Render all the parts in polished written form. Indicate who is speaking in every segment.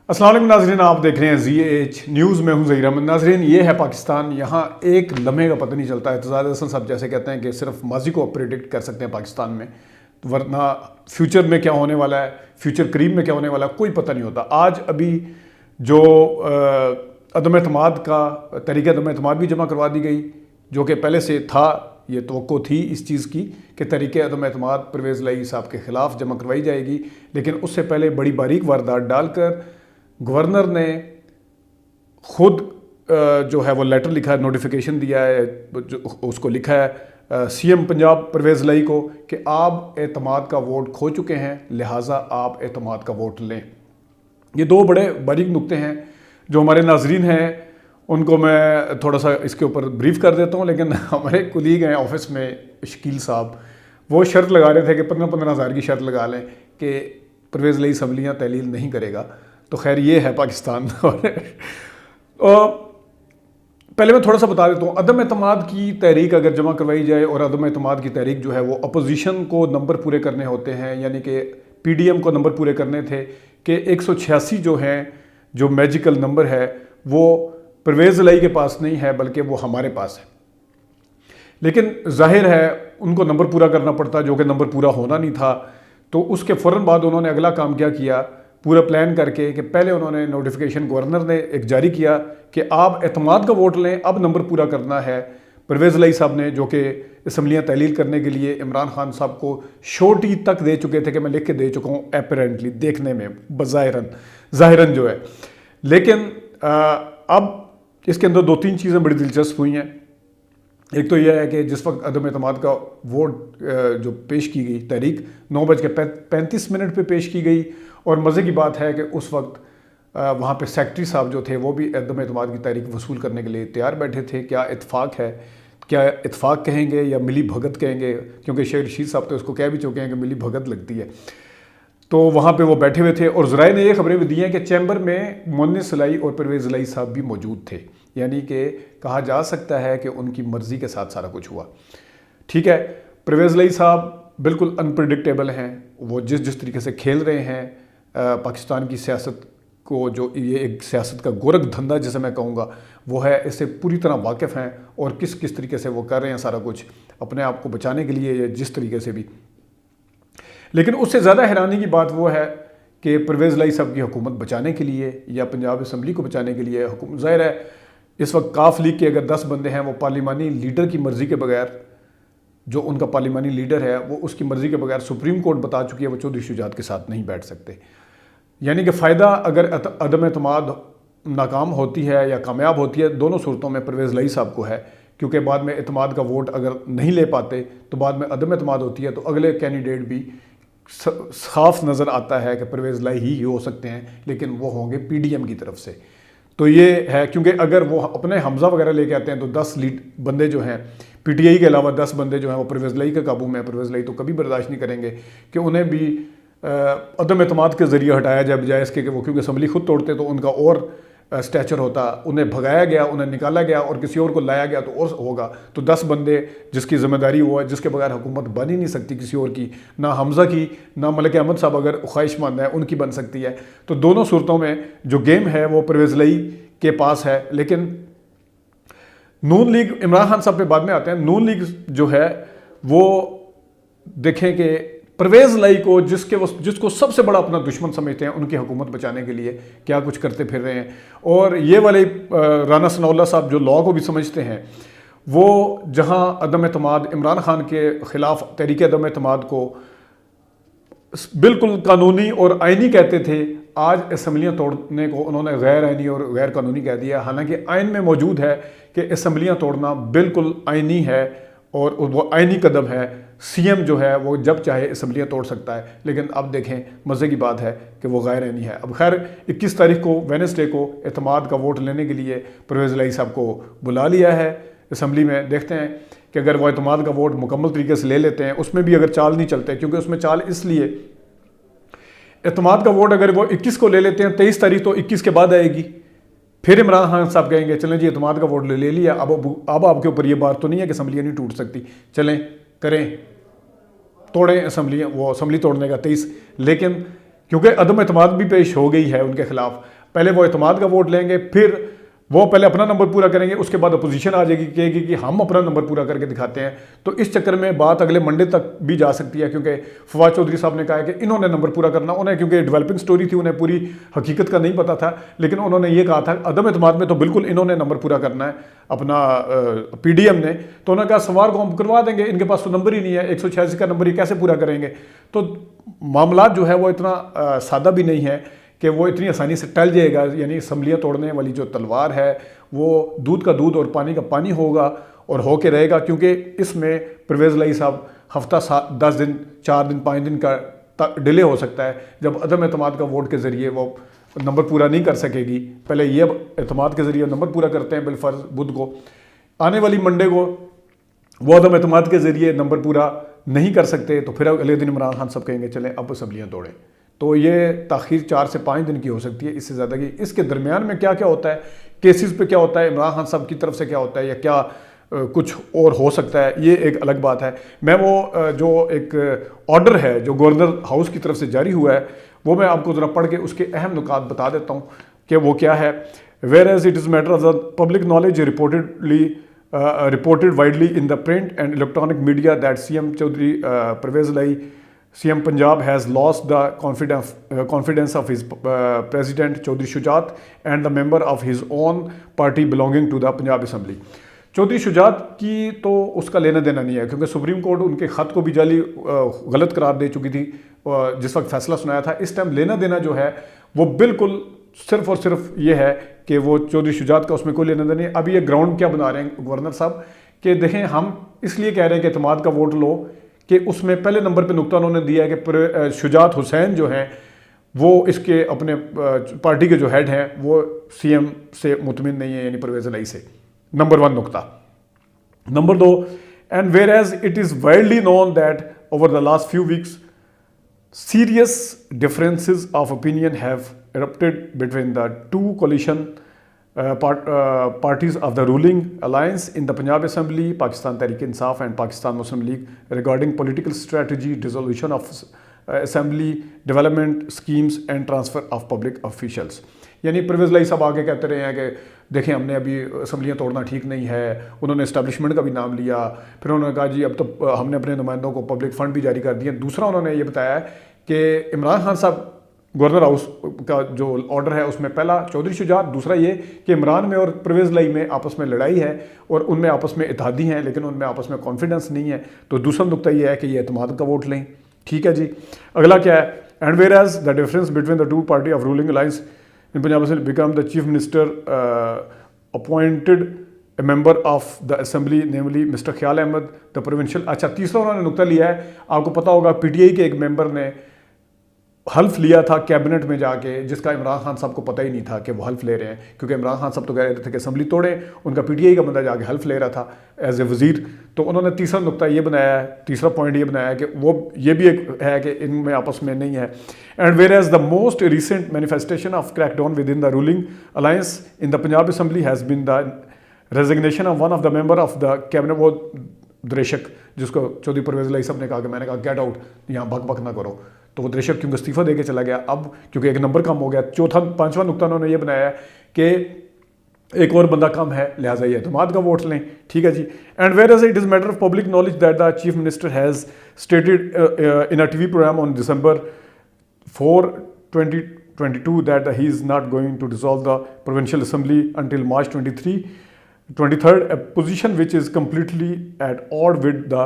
Speaker 1: السلام علیکم ناظرین، آپ دیکھ رہے ہیں زی ایچ نیوز میں ہوں ظہیر احمد۔ ناظرین، یہ ہے پاکستان، یہاں ایک لمحے کا پتہ نہیں چلتا ہے۔ اعتزاز احسن صاحب جیسے کہتے ہیں کہ صرف ماضی کو پریڈکٹ کر سکتے ہیں پاکستان میں، ورنہ فیوچر میں کیا ہونے والا ہے، فیوچر قریب میں کیا ہونے والا ہے، کوئی پتہ نہیں ہوتا۔ آج ابھی جو عدم اعتماد کا طریقہ عدم اعتماد بھی جمع کروا دی گئی، جو کہ پہلے سے تھا، یہ توقع تھی اس چیز کی کہ طریقہ عدم اعتماد پرویز الہی صاحب کے خلاف جمع کروائی جائے گی، لیکن اس سے پہلے بڑی باریک واردات ڈال کر گورنر نے خود جو ہے وہ لیٹر لکھا ہے، نوٹیفیکیشن دیا ہے، اس کو لکھا ہے سی ایم پنجاب پرویز الہی کو کہ آپ اعتماد کا ووٹ کھو چکے ہیں، لہٰذا آپ اعتماد کا ووٹ لیں۔ یہ دو بڑے باریک نکتے ہیں جو ہمارے ناظرین ہیں ان کو میں تھوڑا سا اس کے اوپر بریف کر دیتا ہوں، لیکن ہمارے کولیگ ہیں آفس میں شکیل صاحب، وہ شرط لگا رہے تھے کہ 15,000 کی شرط لگا لیں کہ پرویز الہی اسمبلیاں تحلیل نہیں کرے گا۔ تو خیر یہ ہے پاکستان۔ اور پہلے میں تھوڑا سا بتا دیتا ہوں، عدم اعتماد کی تحریک اگر جمع کروائی جائے، اور عدم اعتماد کی تحریک جو ہے وہ اپوزیشن کو نمبر پورے کرنے ہوتے ہیں، یعنی کہ پی ڈی ایم کو نمبر پورے کرنے تھے کہ 186 جو ہیں، جو میجیکل نمبر ہے وہ پرویز الہی کے پاس نہیں ہے بلکہ وہ ہمارے پاس ہے، لیکن ظاہر ہے ان کو نمبر پورا کرنا پڑتا جو کہ نمبر پورا ہونا نہیں تھا۔ تو اس کے فوراً بعد انہوں نے اگلا کام کیا کیا، پورا پلان کر کے کہ پہلے انہوں نے نوٹیفیکیشن گورنر نے ایک جاری کیا کہ آپ اعتماد کا ووٹ لیں، اب نمبر پورا کرنا ہے۔ پرویز الہی صاحب نے، جو کہ اسمبلیاں تحلیل کرنے کے لیے عمران خان صاحب کو شورٹی تک دے چکے تھے کہ میں لکھ کے دے چکا ہوں، اپیرنٹلی دیکھنے میں ظاہراً جو ہے، لیکن اب اس کے اندر دو تین چیزیں بڑی دلچسپ ہوئی ہیں۔ ایک تو یہ ہے کہ جس وقت عدم اعتماد کا ووٹ جو پیش کی گئی تحریک 9:35 پہ پیش کی گئی، اور مزے کی بات ہے کہ اس وقت وہاں پہ سیکرٹری صاحب جو تھے وہ بھی عدم اعتماد کی تحریک وصول کرنے کے لیے تیار بیٹھے تھے۔ کیا اتفاق ہے، کیا اتفاق کہیں گے یا ملی بھگت کہیں گے، کیونکہ شیخ رشید صاحب تو اس کو کہہ بھی چکے ہیں کہ ملی بھگت لگتی ہے۔ تو وہاں پہ وہ بیٹھے ہوئے تھے، اور ذرائع نے یہ خبریں بھی دی ہیں کہ چیمبر میں مونس الہی اور پرویز الہی صاحب بھی موجود تھے، یعنی کہ کہا جا سکتا ہے کہ ان کی مرضی کے ساتھ سارا کچھ ہوا۔ ٹھیک ہے، پرویز الہی صاحب بالکل انپریڈکٹیبل ہیں، وہ جس طریقے سے کھیل رہے ہیں پاکستان کی سیاست کو، جو یہ ایک سیاست کا گورکھ دھندا جسے میں کہوں گا وہ ہے، اس سے پوری طرح واقف ہیں، اور کس طریقے سے وہ کر رہے ہیں سارا کچھ اپنے آپ کو بچانے کے لیے یا جس طریقے سے بھی۔ لیکن اس سے زیادہ حیرانی کی بات وہ ہے کہ پرویز الہی صاحب کی حکومت بچانے کے لیے یا پنجاب اسمبلی کو بچانے کے لیے ظاہر ہے اس وقت کاف لیگ کے اگر 10 بندے ہیں، وہ پارلیمانی لیڈر کی مرضی کے بغیر، جو ان کا پارلیمانی لیڈر ہے وہ اس کی مرضی کے بغیر سپریم کورٹ بتا چکی ہے وہ چودھری شجاعت کے ساتھ نہیں بیٹھ سکتے، یعنی کہ فائدہ اگر عدم اعتماد ناکام ہوتی ہے یا کامیاب ہوتی ہے، دونوں صورتوں میں پرویز الہی صاحب کو ہے، کیونکہ بعد میں اعتماد کا ووٹ اگر نہیں لے پاتے تو بعد میں عدم اعتماد ہوتی ہے تو اگلے کینڈیڈیٹ بھی صاف نظر آتا ہے کہ پرویز الہی ہی ہو سکتے ہیں، لیکن وہ ہوں گے پی ڈی ایم کی طرف سے۔ تو یہ ہے، کیونکہ اگر وہ اپنے حمزہ وغیرہ لے کے آتے ہیں تو 10 بندے جو ہیں پی ٹی آئی کے علاوہ 10 بندے جو ہیں وہ پرویز الہی کے قابو میں ہیں۔ پرویز الہی تو کبھی برداشت نہیں کریں گے کہ انہیں بھی عدم اعتماد کے ذریعے ہٹایا جائے، بجائے اس کے کہ وہ کیونکہ اسمبلی خود توڑتے تو ان کا اور اسٹیچر ہوتا، انہیں بھگایا گیا، انہیں نکالا گیا اور کسی اور کو لایا گیا تو اور ہوگا۔ تو 10 بندے جس کی ذمہ داری وہ ہے، جس کے بغیر حکومت بن ہی نہیں سکتی کسی اور کی، نہ حمزہ کی نہ ملک احمد صاحب اگر خواہش مند ہے ان کی بن سکتی ہے۔ تو دونوں صورتوں میں جو گیم ہے وہ پرویز الہی کے پاس ہے۔ لیکن نون لیگ، عمران خان صاحب پہ بعد میں آتے ہیں، نون لیگ جو ہے وہ دیکھیں کہ پرویز الہی کو جس کو سب سے بڑا اپنا دشمن سمجھتے ہیں، ان کی حکومت بچانے کے لیے کیا کچھ کرتے پھر رہے ہیں۔ اور یہ والے رانا ثناء اللہ صاحب جو لاء کو بھی سمجھتے ہیں، وہ جہاں عدم اعتماد عمران خان کے خلاف تحریک عدم اعتماد کو بالکل قانونی اور آئینی کہتے تھے، آج اسمبلیاں توڑنے کو انہوں نے غیر آئینی اور غیر قانونی کہہ دیا، حالانکہ آئین میں موجود ہے کہ اسمبلیاں توڑنا بالکل آئینی ہے اور وہ آئینی قدم ہے۔ سی ایم جو ہے وہ جب چاہے اسمبلیاں توڑ سکتا ہے، لیکن اب دیکھیں مزے کی بات ہے کہ وہ غیر آئینی ہے۔ اب خیر 21 تاریخ کو وینسڈے کو اعتماد کا ووٹ لینے کے لیے پرویز الہی صاحب کو بلا لیا ہے اسمبلی میں۔ دیکھتے ہیں کہ اگر وہ اعتماد کا ووٹ مکمل طریقے سے لے لیتے ہیں، اس میں بھی اگر چال نہیں چلتے، کیونکہ اس میں چال اس لیے اعتماد کا ووٹ اگر وہ 21 کو لے لیتے ہیں، 23 تاریخ تو 21 کے بعد آئے گی، پھر عمران خان صاحب کہیں گے چلیں جی اعتماد کا ووٹ لے لیا، اب آپ کے اوپر یہ بات تو نہیں ہے کہ اسمبلیاں نہیں ٹوٹ سکتی، چلیں کریں، توڑیں اسمبلیاں، وہ اسمبلی توڑنے کا 23۔ لیکن کیونکہ عدم اعتماد بھی پیش ہو گئی ہے ان کے خلاف، پہلے وہ اعتماد کا ووٹ لیں گے، پھر وہ پہلے اپنا نمبر پورا کریں گے، اس کے بعد اپوزیشن آ جائے گی، کہے گی کہ ہم اپنا نمبر پورا کر کے دکھاتے ہیں. تو اس چکر میں بات اگلے منڈے تک بھی جا سکتی ہے، کیونکہ فواد چودھری صاحب نے کہا ہے کہ انہوں نے نمبر پورا کرنا. انہیں کیونکہ ڈیولپنگ سٹوری تھی، انہیں پوری حقیقت کا نہیں پتا تھا، لیکن انہوں نے یہ کہا تھا عدم اعتماد میں تو بالکل انہوں نے نمبر پورا کرنا ہے اپنا پی ڈی ایم نے. تو انہوں نے کہا سوار کو ہم کروا دیں گے، ان کے پاس تو نمبر ہی نہیں ہے، 186 کا نمبر یہ کیسے پورا کریں گے. تو معاملات جو ہے وہ اتنا سادہ بھی نہیں ہے کہ وہ اتنی آسانی سے ٹل جائے گا. یعنی اسمبلیاں توڑنے والی جو تلوار ہے وہ دودھ کا دودھ اور پانی کا پانی ہوگا اور ہو کے رہے گا، کیونکہ اس میں پرویز الہی صاحب ہفتہ 10 دن 4 دن 5 دن کا ڈیلے ہو سکتا ہے، جب عدم اعتماد کا ووٹ کے ذریعے وہ نمبر پورا نہیں کر سکے گی. پہلے یہ اعتماد کے ذریعے نمبر پورا کرتے ہیں بالفرض بدھ کو، آنے والی منڈے کو وہ عدم اعتماد کے ذریعے نمبر پورا نہیں کر سکتے، تو پھر اگلے دن عمران خان صاحب کہیں گے چلیں اب اسمبلیاں توڑیں. تو یہ تاخیر 4 سے 5 دن کی ہو سکتی ہے، اس سے زیادہ کی. اس کے درمیان میں کیا کیا ہوتا ہے، کیسز پہ کیا ہوتا ہے، عمران خان صاحب کی طرف سے کیا ہوتا ہے، یا کیا کچھ اور ہو سکتا ہے، یہ ایک الگ بات ہے. میں وہ جو ایک آرڈر ہے جو گورنر ہاؤس کی طرف سے جاری ہوا ہے، وہ میں آپ کو ذرا پڑھ کے اس کے اہم نکات بتا دیتا ہوں کہ وہ کیا ہے. Whereas it is matter of the public knowledge reported widely in the print and electronic media that CM Chaudhry Pervez Ilahi, CM Punjab, has lost the confidence of his president Chaudhry Shujaat and the member of his own party belonging to the Punjab Assembly. Chaudhry شجاعت کی تو اس کا لینا دینا نہیں ہے، کیونکہ supreme court ان کے خط کو بھی جعلی غلط قرار دے چکی تھی جس وقت فیصلہ سنایا تھا. اس ٹائم لینا دینا جو ہے وہ بالکل صرف اور صرف یہ ہے کہ وہ چودھری شجاعت کا اس میں کوئی لینا دینا نہیں. اب یہ گراؤنڈ کیا بنا رہے ہیں گورنر صاحب کہ دیکھیں ہم اس لیے کہہ رہے ہیں کہ اعتماد کا ووٹ لو کہ اس میں پہلے نمبر پہ نقطہ انہوں نے دیا ہے کہ شجاعت حسین جو ہیں وہ اس کے اپنے پارٹی کے جو ہیڈ ہیں وہ سی ایم سے مطمئن نہیں ہے، یعنی پرویز الہی سے. نمبر 1 نقطہ. Number 2, and whereas it is widely known that over the last few weeks serious differences of opinion have erupted between the two coalition parties of the ruling alliance in the Punjab Assembly, Pakistan Tehreek-e-Insaf and Pakistan Muslim League, regarding political strategy, dissolution of assembly, development schemes and transfer of public officials. یعنی پرویز الہی صاحب آگے کہتے رہے ہیں کہ دیکھیں ہم نے ابھی اسمبلیاں توڑنا ٹھیک نہیں ہے. انہوں نے اسٹیبلشمنٹ کا بھی نام لیا، پھر انہوں نے کہا جی اب تو ہم نے اپنے نمائندوں کو پبلک فنڈ بھی جاری کر دیے. دوسرا انہوں نے یہ بتایا کہ عمران خان صاحب گورنر ہاؤس کا جو آرڈر ہے اس میں پہلا چودھری شجاعت، دوسرا یہ کہ عمران میں اور پرویز الہی میں آپس میں لڑائی ہے اور ان میں آپس میں اتحادی ہیں لیکن ان میں آپس میں کانفیڈنس نہیں ہے. تو دوسرا نقطہ یہ ہے کہ یہ اعتماد کا ووٹ لیں. ٹھیک ہے جی. اگلا کیا ہے، and whereas the difference between the two party of ruling alliance in Punjab Assembly become the chief minister appointed a member of the assembly, namely Mr. Khyal Ahmed, the provincial. اچھا تیسرا انہوں نے نقطہ لیا ہے، آپ کو پتا ہوگا پی ٹی آئی کے ایک ممبر نے حلف لیا تھا کیبنٹ میں جا کے، جس کا عمران خان صاحب کو پتہ ہی نہیں تھا کہ وہ حلف لے رہے ہیں، کیونکہ عمران خان صاحب تو کہہ رہے تھے کہ اسمبلی توڑیں، ان کا پی ٹی آئی کا بندہ جا کے حلف لے رہا تھا ایز اے وزیر. تو انہوں نے تیسرا نقطہ یہ بنایا ہے، تیسرا پوائنٹ یہ بنایا ہے کہ وہ یہ بھی ایک ہے کہ ان میں آپس میں نہیں ہے. And whereas the most recent manifestation of crackdown within the ruling alliance in the Punjab Assembly has been the resignation of one of the member of the cabinet, وہ دریشک جس کو چودھری پرویز الہی صاحب نے کہا کہ میں نے کہا گیٹ آؤٹ، یہاں بک بک نہ کرو، تو وہ دریشک کیونکہ استعفیٰ دے کے چلا گیا. اب کیونکہ ایک نمبر کم ہو گیا. پانچواں نقطہ انہوں نے یہ بنایا ہے کہ ایک اور بندہ کم ہے لہٰذا یہ اعتماد کا ووٹ لیں. ٹھیک ہے جی. And whereas it is matter of public knowledge that the chief minister has stated in a TV program on December 4, 2022 that he is not going to dissolve the provincial assembly until March 23rd, a position which is completely at odds with the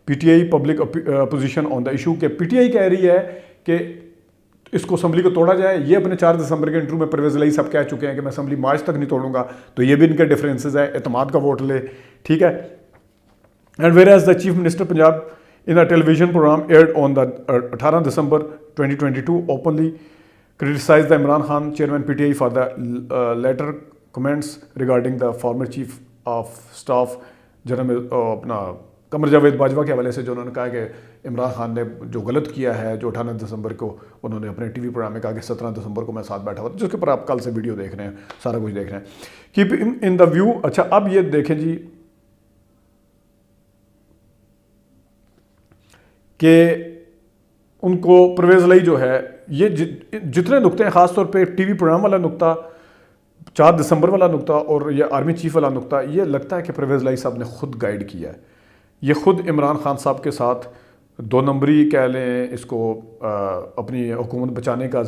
Speaker 1: PTI public position on the issue. کہ P T I کہہ رہی ہے کہ اس کو assembly کو توڑا جائے، یہ اپنے 4 دسمبر کے انٹرویو میں پرویز الہی صاحب کہہ چکے ہیں کہ میں اسمبلی مارچ تک نہیں توڑوں گا. تو یہ بھی ان کے ڈفرینسز ہیں، اعتماد کا ووٹ لے. ٹھیک ہے. And whereas the chief minister Punjab in a television program aired on the 18 December 2022 openly criticized the Imran Khan chairman PTI for the later comments regarding the former chief of staff general اپنا قمر جاوید باجوہ کے حوالے سے، جو انہوں نے کہا کہ عمران خان نے جو غلط کیا ہے، جو 18 دسمبر کو انہوں نے اپنے ٹی وی پروگرام میں کہا کہ 17 دسمبر کو میں ساتھ بیٹھا ہوا تھا، جس کے اوپر آپ کل سے ویڈیو دیکھ رہے ہیں، سارا کچھ دیکھ رہے ہیں. Keep in the view. اچھا اب یہ دیکھیں جی کہ ان کو پرویز الہی جو ہے یہ جتنے نقطے ہیں، خاص طور پہ ٹی وی پروگرام والا نقطہ، 4 دسمبر والا نقطہ اور یہ آرمی چیف والا نقطہ، یہ لگتا ہے کہ پرویز الہی صاحب نے خود گائیڈ کیا ہے. یہ خود عمران خان صاحب کے ساتھ 2 نمبری کہہ لیں اس کو، اپنی حکومت بچانے کا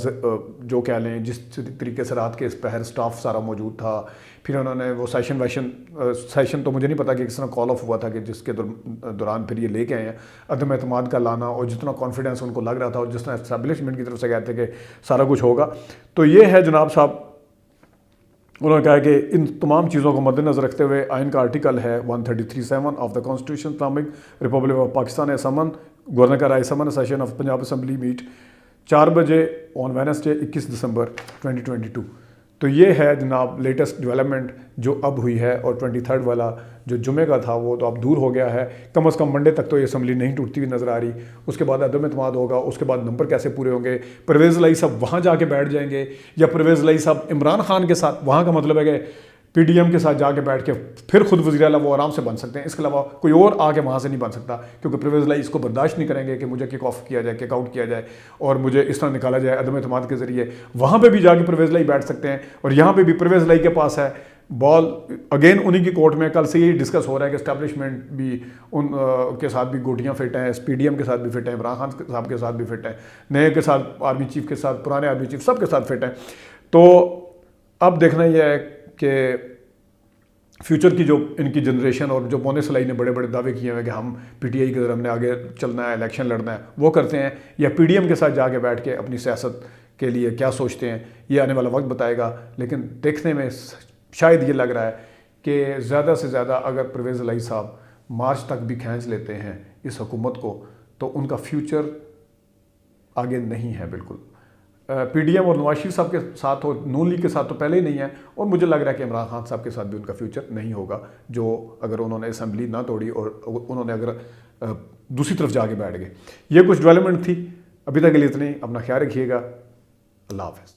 Speaker 1: جو کہہ لیں، جس طریقے سے رات کے اس پہر سٹاف سارا موجود تھا. پھر انہوں نے وہ سیشن تو مجھے نہیں پتا کہ کس طرح کال آف ہوا تھا، کہ جس کے دوران پھر یہ لے کے آئے ہیں عدم اعتماد کا لانا، اور جتنا کانفیڈنس ان کو لگ رہا تھا اور جس طرح اسٹیبلشمنٹ کی طرف سے کہتے کہ سارا کچھ ہوگا. تو یہ ہے جناب صاحب، انہوں نے کہا کہ ان تمام چیزوں کو مد نظر رکھتے ہوئے آئین کا آرٹیکل ہے 133(7) of the constitution Islamic republic of Pakistan ہے سمن گورنر کا رائے summon session of Punjab assembly meet 4 بجے آن وینسڈے 21 دسمبر 2022. تو یہ ہے جناب لیٹسٹ ڈیولپمنٹ جو اب ہوئی ہے. اور 23 والا جو جمعے کا تھا وہ تو اب دور ہو گیا ہے، کم از کم منڈے تک تو یہ اسمبلی نہیں ٹوٹتی ہوئی نظر آ رہی. اس کے بعد عدم اعتماد ہوگا، اس کے بعد نمبر کیسے پورے ہوں گے؟ پرویز الہی صاحب وہاں جا کے بیٹھ جائیں گے، یا پرویز الہی صاحب عمران خان کے ساتھ، وہاں کا مطلب ہے کہ پی ڈی ایم کے ساتھ جا کے بیٹھ کے پھر خود وزیر اعلیٰ وہ آرام سے بن سکتے ہیں. اس کے علاوہ کوئی اور آ کے وہاں سے نہیں بن سکتا، کیونکہ پرویز الہی اس کو برداشت نہیں کریں گے کہ مجھے کک آف کیا جائے، کک آؤٹ کیا جائے اور مجھے اس طرح نکالا جائے عدم اعتماد کے ذریعے. وہاں پہ بھی جا کے پرویز الہی بیٹھ سکتے ہیں، اور یہاں پہ بھی پرویز الہی کے پاس ہے بال اگین انہی کی کورٹ میں. کل سے یہ ڈسکس ہو رہا ہے کہ اسٹیبلشمنٹ بھی ان کے ساتھ بھی گوٹیاں فٹ ہیں، پی ڈی ایم کے ساتھ بھی فٹ ہیں، عمران خان صاحب کے ساتھ بھی فٹ ہیں، نئے کے ساتھ آرمی چیف کے ساتھ، پرانے آرمی چیف سب کے ساتھ فٹ ہیں. تو اب دیکھنا یہ ہے کہ فیوچر کی جو ان کی جنریشن اور جو پونے سلائی نے بڑے بڑے دعوے کیے ہیں کہ ہم پی ٹی آئی کے ذریعے ہم نے آگے چلنا ہے، الیکشن لڑنا ہے، وہ کرتے ہیں، یا پی ڈی ایم کے ساتھ جا کے بیٹھ کے اپنی سیاست کے لیے کیا سوچتے ہیں، یہ آنے والا وقت بتائے گا. لیکن دیکھنے میں شاید یہ لگ رہا ہے کہ زیادہ سے زیادہ اگر پرویز الہی صاحب مارچ تک بھی کھینچ لیتے ہیں اس حکومت کو، تو ان کا فیوچر آگے نہیں ہے بالکل. پی ڈی ایم اور نواز شریف صاحب کے ساتھ ہو، نون لیگ کے ساتھ تو پہلے ہی نہیں ہے، اور مجھے لگ رہا ہے کہ عمران خان صاحب کے ساتھ بھی ان کا فیوچر نہیں ہوگا، جو اگر انہوں نے اسمبلی نہ توڑی اور انہوں نے اگر دوسری طرف جا کے بیٹھ گئے. یہ کچھ ڈیولپمنٹ تھی ابھی تک کے لیے اتنی. اپنا خیال رکھیے گا. اللہ حافظ.